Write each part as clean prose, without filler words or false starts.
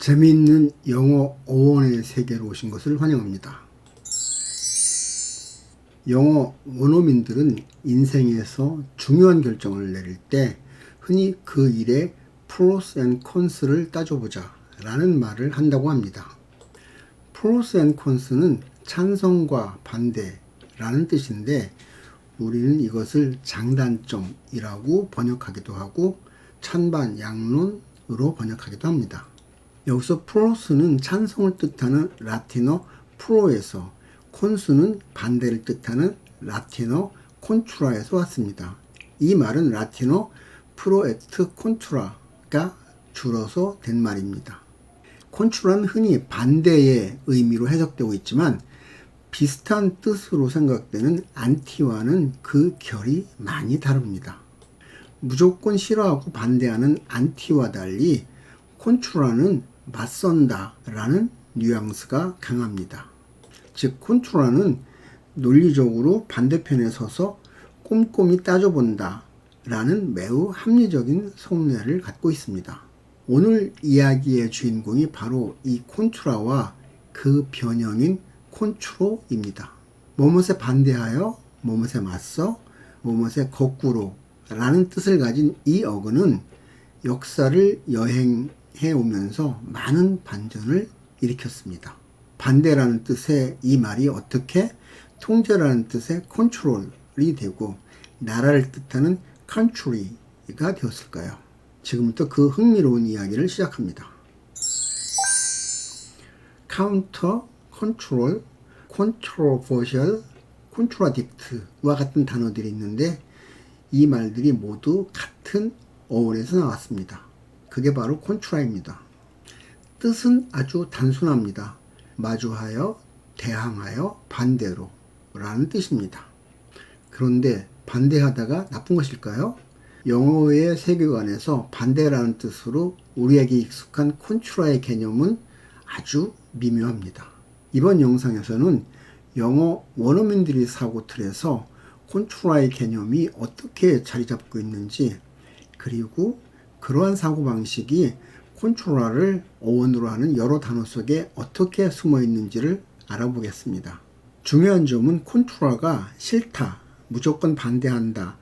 재미있는 영어 어원의 세계로 오신 것을 환영합니다. 영어 원어민들은 인생에서 중요한 결정을 내릴 때 흔히 그 일의 pros and cons를 따져보자 라는 말을 한다고 합니다. pros and cons는 찬성과 반대라는 뜻인데 우리는 이것을 장단점이라고 번역하기도 하고 찬반 양론으로 번역하기도 합니다. 여기서 프로스는 찬성을 뜻하는 라틴어 프로에서, 콘수는 반대를 뜻하는 라틴어 콘트라에서 왔습니다. 이 말은 라틴어 프로 에트 콘트라가 줄어서 된 말입니다. 콘트라는 흔히 반대의 의미로 해석되고 있지만 비슷한 뜻으로 생각되는 안티와는 그 결이 많이 다릅니다. 무조건 싫어하고 반대하는 안티와 달리 콘트라는 맞선다 라는 뉘앙스가 강합니다. 즉 콘트라는 논리적으로 반대편에 서서 꼼꼼히 따져본다 라는 매우 합리적인 속내를 갖고 있습니다. 오늘 이야기의 주인공이 바로 이 콘트라와 그 변형인 콘트로입니다. 뭐뭇에 반대하여, 뭐뭇에 맞서, 뭐뭇에 거꾸로 라는 뜻을 가진 이 어근은 역사를 여행해 오면서 많은 반전을 일으켰습니다. 반대라는 뜻의 이 말이 어떻게 통제라는 뜻의 컨트롤이 되고 나라를 뜻하는 country가 되었을까요? 지금부터 그 흥미로운 이야기를 시작합니다. counter, control, controversial, contradict와 같은 단어들이 있는데 이 말들이 모두 같은 어원에서 나왔습니다. 그게 바로 콘트라입니다. 뜻은 아주 단순합니다. 마주하여, 대항하여, 반대로 라는 뜻입니다. 그런데 반대하다가 나쁜 것일까요? 영어의 세계관에서 반대라는 뜻으로 우리에게 익숙한 콘트라의 개념은 아주 미묘합니다. 이번 영상에서는 영어 원어민들이 사고 틀에서 콘트라의 개념이 어떻게 자리 잡고 있는지, 그리고 그러한 사고방식이 콘트라를 어원으로 하는 여러 단어 속에 어떻게 숨어 있는지를 알아보겠습니다. 중요한 점은 콘트라가 싫다, 무조건 반대한다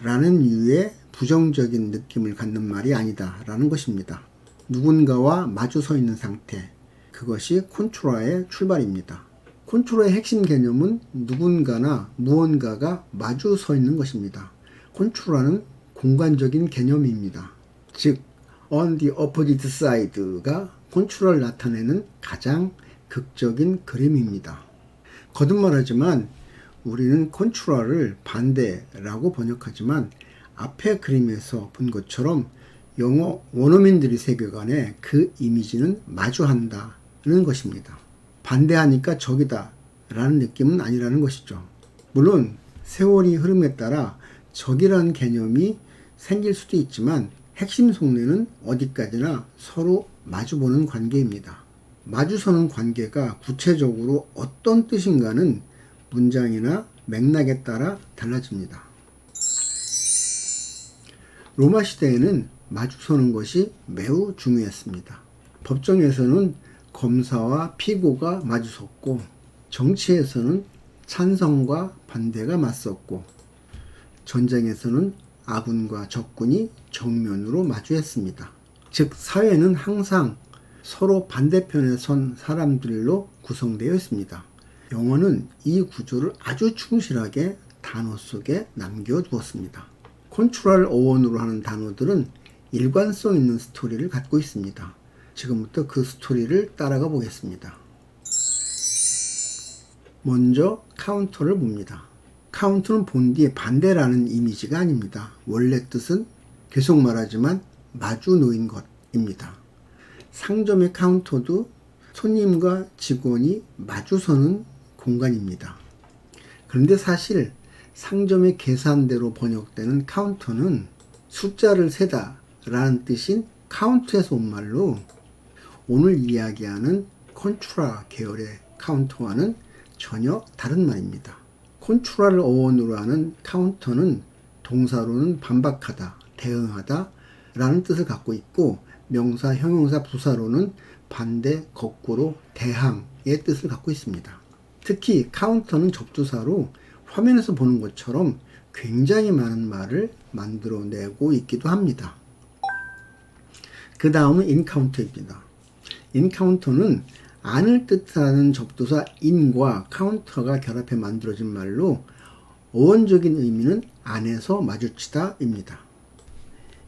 라는 유의 부정적인 느낌을 갖는 말이 아니다 라는 것입니다. 누군가와 마주 서 있는 상태, 그것이 콘트라의 출발입니다. 콘트라의 핵심 개념은 누군가나 무언가가 마주 서 있는 것입니다. 콘트라는 공간적인 개념입니다. 즉, on the opposite side가 콘트라를 나타내는 가장 극적인 그림입니다. 거듭말하지만 우리는 콘트라를 반대라고 번역하지만 앞의 그림에서 본 것처럼 영어 원어민들의 세계관에 그 이미지는 마주한다는 것입니다. 반대하니까 적이다 라는 느낌은 아니라는 것이죠. 물론 세월이 흐름에 따라 적이라는 개념이 생길 수도 있지만 핵심 속내는 어디까지나 서로 마주보는 관계입니다. 마주서는 관계가 구체적으로 어떤 뜻인가는 문장이나 맥락에 따라 달라집니다. 로마 시대에는 마주서는 것이 매우 중요했습니다. 법정에서는 검사와 피고가 마주섰고, 정치에서는 찬성과 반대가 맞섰고, 전쟁에서는 아군과 적군이 정면으로 마주했습니다. 즉, 사회는 항상 서로 반대편에 선 사람들로 구성되어 있습니다. 영어는 이 구조를 아주 충실하게 단어 속에 남겨두었습니다. 콘트라를 어원으로 하는 단어들은 일관성 있는 스토리를 갖고 있습니다. 지금부터 그 스토리를 따라가 보겠습니다. 먼저 카운터를 봅니다. 카운터는 본디의 반대라는 이미지가 아닙니다. 원래 뜻은 계속 말하지만 마주 놓인 것입니다. 상점의 카운터도 손님과 직원이 마주서는 공간입니다. 그런데 사실 상점의 계산대로 번역되는 카운터는 숫자를 세다 라는 뜻인 카운트에서 온 말로 오늘 이야기하는 콘트라 계열의 카운터와는 전혀 다른 말입니다. 콘트라를 어원으로 하는 카운터는 동사로는 반박하다, 대응하다 라는 뜻을 갖고 있고 명사, 형용사, 부사로는 반대, 거꾸로, 대항의 뜻을 갖고 있습니다. 특히 카운터는 접두사로 화면에서 보는 것처럼 굉장히 많은 말을 만들어내고 있기도 합니다. 그 다음은 인카운터입니다. 인카운터는 안을 뜻하는 접두사 in과 카운터가 결합해 만들어진 말로 어원적인 의미는 안에서 마주치다 입니다.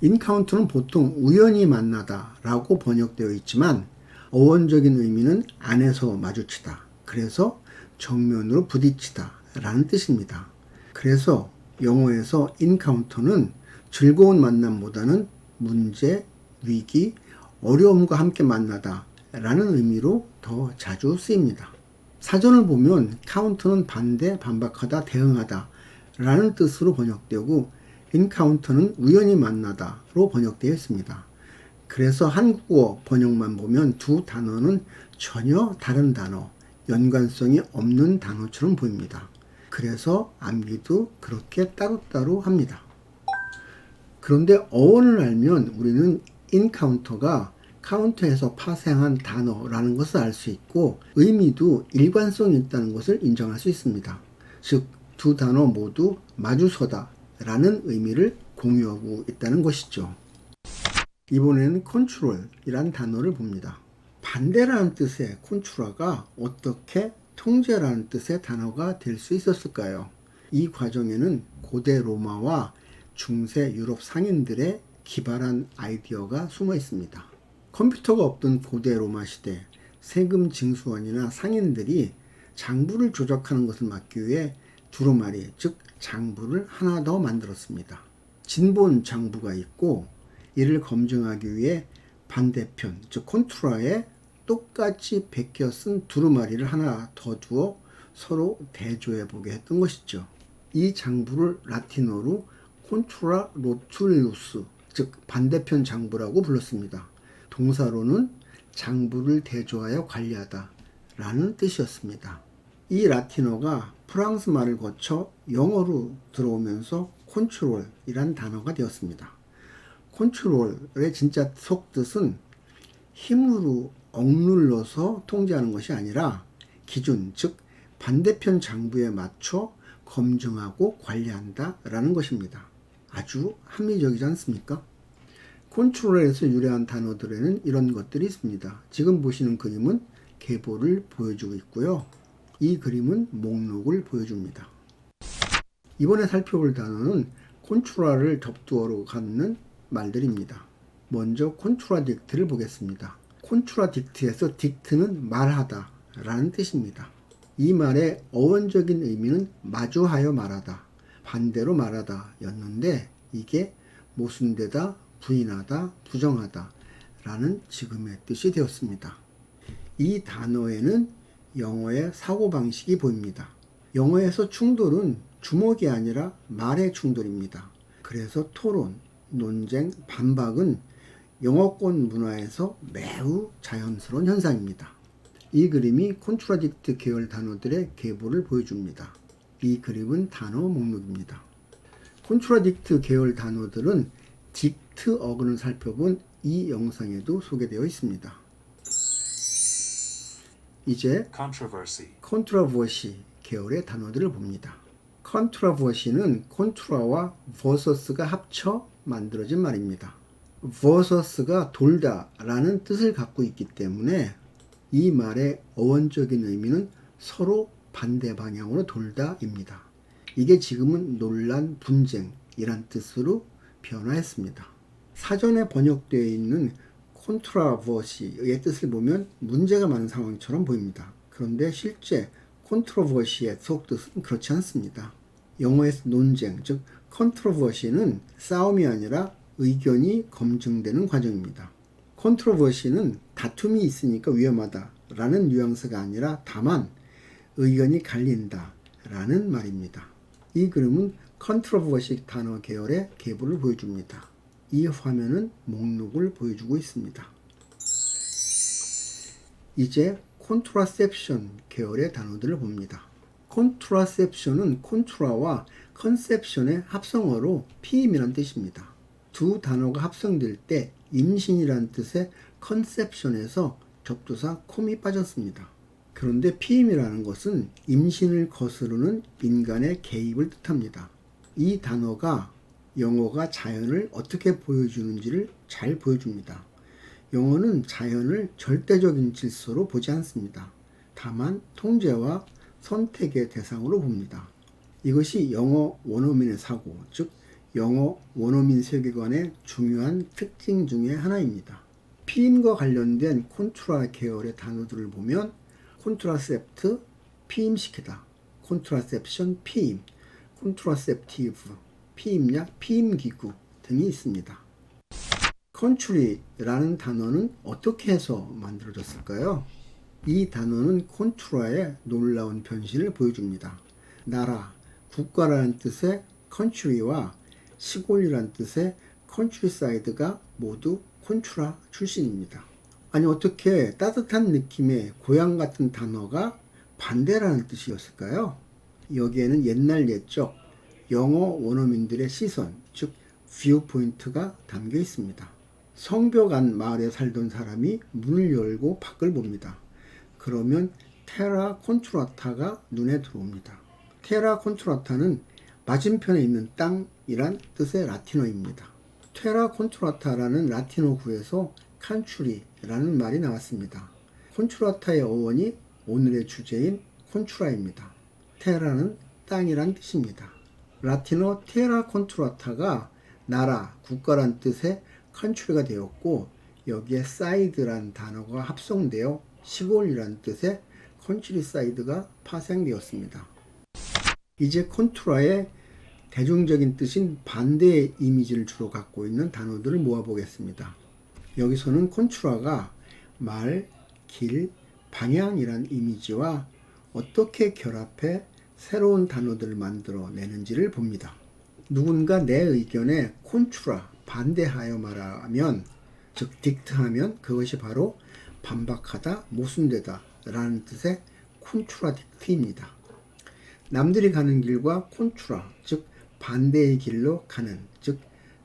인카운터는 보통 우연히 만나다 라고 번역되어 있지만 어원적인 의미는 안에서 마주치다. 그래서 정면으로 부딪히다 라는 뜻입니다. 그래서 영어에서 인카운터는 즐거운 만남보다는 문제, 위기, 어려움과 함께 만나다 라는 의미로 더 자주 쓰입니다. 사전을 보면 카운터는 반대, 반박하다, 대응하다 라는 뜻으로 번역되고 인카운터는 우연히 만나다로 번역되어 있습니다. 그래서 한국어 번역만 보면 두 단어는 전혀 다른 단어, 연관성이 없는 단어처럼 보입니다. 그래서 암기도 그렇게 따로따로 합니다. 그런데 어원을 알면 우리는 인카운터가 카운터에서 파생한 단어라는 것을 알 수 있고 의미도 일관성이 있다는 것을 인정할 수 있습니다. 즉, 두 단어 모두 마주서다 라는 의미를 공유하고 있다는 것이죠. 이번에는 컨트롤이란 단어를 봅니다. 반대라는 뜻의 컨트롤가 어떻게 통제라는 뜻의 단어가 될 수 있었을까요? 이 과정에는 고대 로마와 중세 유럽 상인들의 기발한 아이디어가 숨어 있습니다. 컴퓨터가 없던 고대 로마 시대 세금 징수원이나 상인들이 장부를 조작하는 것을 막기 위해 두루마리, 즉 장부를 하나 더 만들었습니다. 진본 장부가 있고 이를 검증하기 위해 반대편, 즉 콘트라에 똑같이 베껴 쓴 두루마리를 하나 더 두어 서로 대조해 보게 했던 것이죠. 이 장부를 라틴어로 콘트라 로툴루스, 즉 반대편 장부라고 불렀습니다. 동사로는 장부를 대조하여 관리하다 라는 뜻이었습니다. 이 라틴어가 프랑스 말을 거쳐 영어로 들어오면서 컨트롤이란 단어가 되었습니다. 컨트롤의 진짜 속뜻은 힘으로 억눌러서 통제하는 것이 아니라 기준, 즉 반대편 장부에 맞춰 검증하고 관리한다 라는 것입니다. 아주 합리적이지 않습니까? 컨트롤에서 유래한 단어들에는 이런 것들이 있습니다. 지금 보시는 그림은 계보를 보여주고 있고요. 이 그림은 목록을 보여줍니다. 이번에 살펴볼 단어는 컨트라를 접두어로 갖는 말들입니다. 먼저 컨트라딕트를 보겠습니다. 컨트라딕트에서 딕트는 말하다 라는 뜻입니다. 이 말의 어원적인 의미는 마주하여 말하다, 반대로 말하다 였는데 이게 모순되다, 부인하다, 부정하다 라는 지금의 뜻이 되었습니다. 이 단어에는 영어의 사고방식이 보입니다. 영어에서 충돌은 주먹이 아니라 말의 충돌입니다. 그래서 토론, 논쟁, 반박은 영어권 문화에서 매우 자연스러운 현상입니다. 이 그림이 컨트라딕트 계열 단어들의 계보를 보여줍니다. 이 그림은 단어 목록입니다. 컨트라딕트 계열 단어들은 딕트 어근을 살펴본 이 영상에도 소개되어 있습니다. 이제 컨트라버시 계열의 단어들을 봅니다. 컨트라버시는 컨트라와 버서스가 합쳐 만들어진 말입니다. 버서스가 돌다 라는 뜻을 갖고 있기 때문에 이 말의 어원적인 의미는 서로 반대 방향으로 돌다 입니다. 이게 지금은 논란, 분쟁이란 뜻으로 변화했습니다. 사전에 번역되어 있는 컨트라버시의 뜻을 보면 문제가 많은 상황처럼 보입니다. 그런데 실제 컨트로버시의 속뜻은 그렇지 않습니다. 영어에서 논쟁, 즉 컨트로버시는 싸움이 아니라 의견이 검증되는 과정입니다. 컨트로버시는 다툼이 있으니까 위험하다 라는 뉘앙스가 아니라 다만 의견이 갈린다 라는 말입니다. 이 그림은 컨트로버시 단어 계열의 계보를 보여줍니다. 이 화면은 목록을 보여주고 있습니다. 이제 컨트라셉션 계열의 단어들을 봅니다. 컨트라셉션은 컨트라와 컨셉션의 합성어로 피임이란 뜻입니다. 두 단어가 합성될 때 임신이란 뜻의 컨셉션에서 접두사 com이 빠졌습니다. 그런데 피임이라는 것은 임신을 거스르는 인간의 개입을 뜻합니다. 이 단어가 영어가 자연을 어떻게 보여주는지를 잘 보여줍니다. 영어는 자연을 절대적인 질서로 보지 않습니다. 다만 통제와 선택의 대상으로 봅니다. 이것이 영어 원어민의 사고, 즉 영어 원어민 세계관의 중요한 특징 중의 하나입니다. 피임과 관련된 콘트라 계열의 단어들을 보면 콘트라셉트, 피임시키다, 콘트라셉션, 피임, 콘트라셉티브, 피임약, 피임기구 등이 있습니다. 컨트리라는 단어는 어떻게 해서 만들어졌을까요? 이 단어는 콘트라의 놀라운 변신을 보여줍니다. 나라, 국가라는 뜻의 country와 시골이란 뜻의 countryside가 모두 콘트라 출신입니다. 아니 어떻게 따뜻한 느낌의 고향 같은 단어가 반대라는 뜻이었을까요? 여기에는 옛날 옛적 영어 원어민들의 시선, 즉 viewpoint가 담겨 있습니다. 성벽 안 마을에 살던 사람이 문을 열고 밖을 봅니다. 그러면 테라 콘트라타가 눈에 들어옵니다. 테라 콘트라타는 맞은편에 있는 땅이란 뜻의 라틴어입니다. 테라 콘트라타라는 라틴어구에서 칸츄리라는 말이 나왔습니다. 콘트라타의 어원이 오늘의 주제인 콘트라입니다. 테라는 땅이란 뜻입니다. 라틴어 테라 콘트라타가 나라, 국가란 뜻의 컨트리가 되었고 여기에 사이드란 단어가 합성되어 시골이란 뜻의 컨트리사이드가 파생되었습니다. 이제 콘트라의 대중적인 뜻인 반대의 이미지를 주로 갖고 있는 단어들을 모아보겠습니다. 여기서는 콘트라가 말, 길, 방향이란 이미지와 어떻게 결합해 새로운 단어들을 만들어내는지를 봅니다. 누군가 내 의견에 콘트라, 반대하여 말하면, 즉 딕트하면 그것이 바로 반박하다, 모순되다 라는 뜻의 콘트라딕트입니다. 남들이 가는 길과 콘트라, 즉 반대의 길로 가는, 즉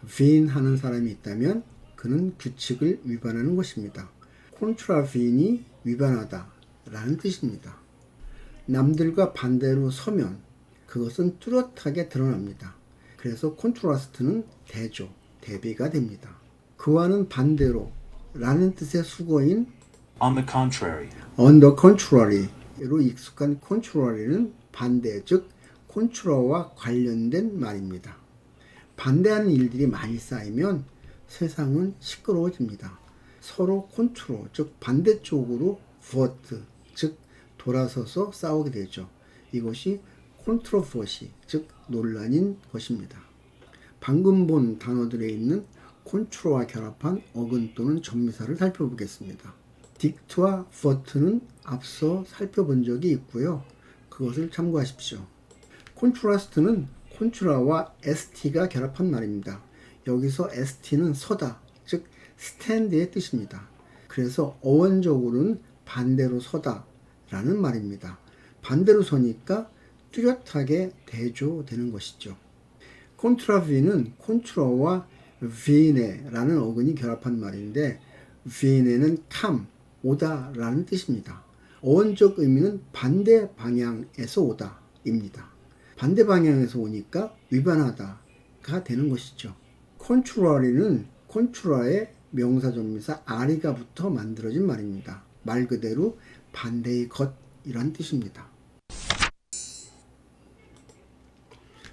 빈하는 사람이 있다면 그는 규칙을 위반하는 것입니다. 콘트라빈이 위반하다 라는 뜻입니다. 남들과 반대로 서면 그것은 뚜렷하게 드러납니다. 그래서 콘트라스트는 대조, 대비가 됩니다. 그와는 반대로 라는 뜻의 수거인 On the contrary. on the contrary로 익숙한 contrary는 반대, 즉 콘트라와 관련된 말입니다. 반대하는 일들이 많이 쌓이면 세상은 시끄러워집니다. 서로 콘트로, 즉 반대쪽으로 vote, 즉 돌아서서 싸우게 되죠. 이것이 콘트로버시, 즉 논란인 것입니다. 방금 본 단어들에 있는 콘트로와 결합한 어근 또는 접미사를 살펴보겠습니다. 딕트와 버트는 앞서 살펴본 적이 있고요. 그것을 참고하십시오. 콘트라스트는 콘트라와 st가 결합한 말입니다. 여기서 st는 서다, 즉 스탠드의 뜻입니다. 그래서 어원적으로는 반대로 서다 라는 말입니다. 반대로 서니까 뚜렷하게 대조되는 것이죠. 콘트라비는 콘트라와 비네라는 어근이 결합한 말인데 비네는 캄, 오다 라는 뜻입니다. 어원적 의미는 반대 방향에서 오다 입니다. 반대 방향에서 오니까 위반하다가 되는 것이죠. 콘트라리는 콘트라의 명사전미사 아리가 붙어 만들어진 말입니다. 말 그대로 반대의 것이란 뜻입니다.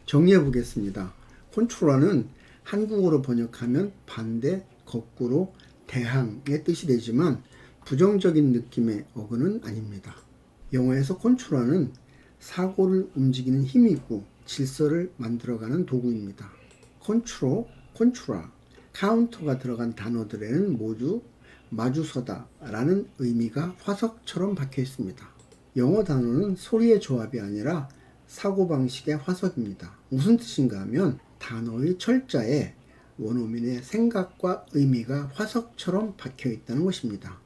정리해 보겠습니다. 콘트라는 한국어로 번역하면 반대, 거꾸로, 대항의 뜻이 되지만 부정적인 느낌의 어근은 아닙니다. 영어에서 콘트라는 사고를 움직이는 힘이고 질서를 만들어가는 도구입니다. 컨트롤, 콘트라, 카운터가 들어간 단어들에는 모두 마주서다 라는 의미가 화석처럼 박혀 있습니다. 영어 단어는 소리의 조합이 아니라 사고방식의 화석입니다. 무슨 뜻인가 하면 단어의 철자에 원어민의 생각과 의미가 화석처럼 박혀 있다는 것입니다.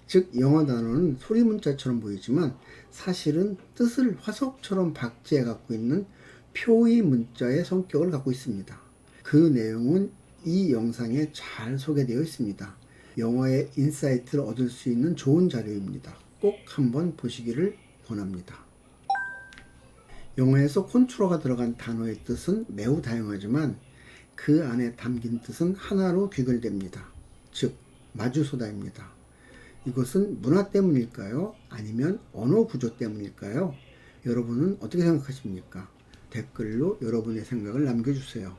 즉 영어 단어는 소리 문자처럼 보이지만 사실은 뜻을 화석처럼 박제해 갖고 있는 표의 문자의 성격을 갖고 있습니다. 그 내용은 이 영상에 잘 소개되어 있습니다. 영어의 인사이트를 얻을 수 있는 좋은 자료입니다. 꼭 한번 보시기를 권합니다. 영어에서 컨트롤가 들어간 단어의 뜻은 매우 다양하지만 그 안에 담긴 뜻은 하나로 귀결됩니다. 즉, 마주소다입니다. 이것은 문화 때문일까요? 아니면 언어 구조 때문일까요? 여러분은 어떻게 생각하십니까? 댓글로 여러분의 생각을 남겨주세요.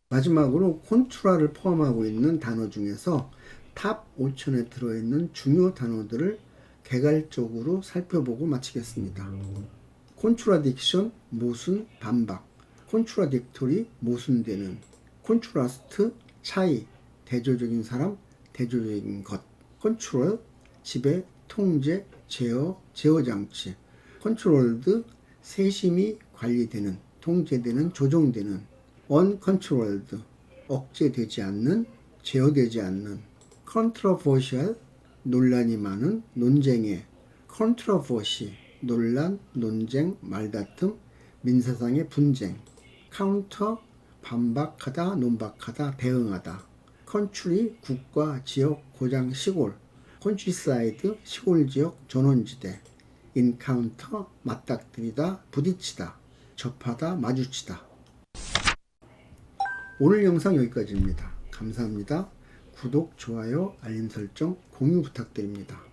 마지막으로 콘트라를 포함하고 있는 단어 중에서 탑 5천에 들어있는 중요 단어들을 개괄적으로 살펴보고 마치겠습니다. 콘트라딕션, 모순, 반박, 콘트라딕토리, 모순되는, 콘트라스트, 차이, 대조적인 사람, 대조적인 것, 컨트롤, 지배, 통제, 제어, 제어장치, 컨트롤드, 세심히 관리되는, 통제되는, 조정되는, uncontrolled, 억제되지 않는, 제어되지 않는, controversial, 논란이 많은, 논쟁의, controversy, 논란, 논쟁, 말다툼, 민사상의 분쟁, counter, 반박하다, 논박하다, 대응하다, country, 국가, 지역, 고장, 시골, countryside, 시골지역, 전원지대, encounter, 맞닥뜨리다, 부딪히다, 접하다, 마주치다. 오늘 영상 여기까지입니다. 감사합니다. 구독, 좋아요, 알림 설정, 공유 부탁드립니다.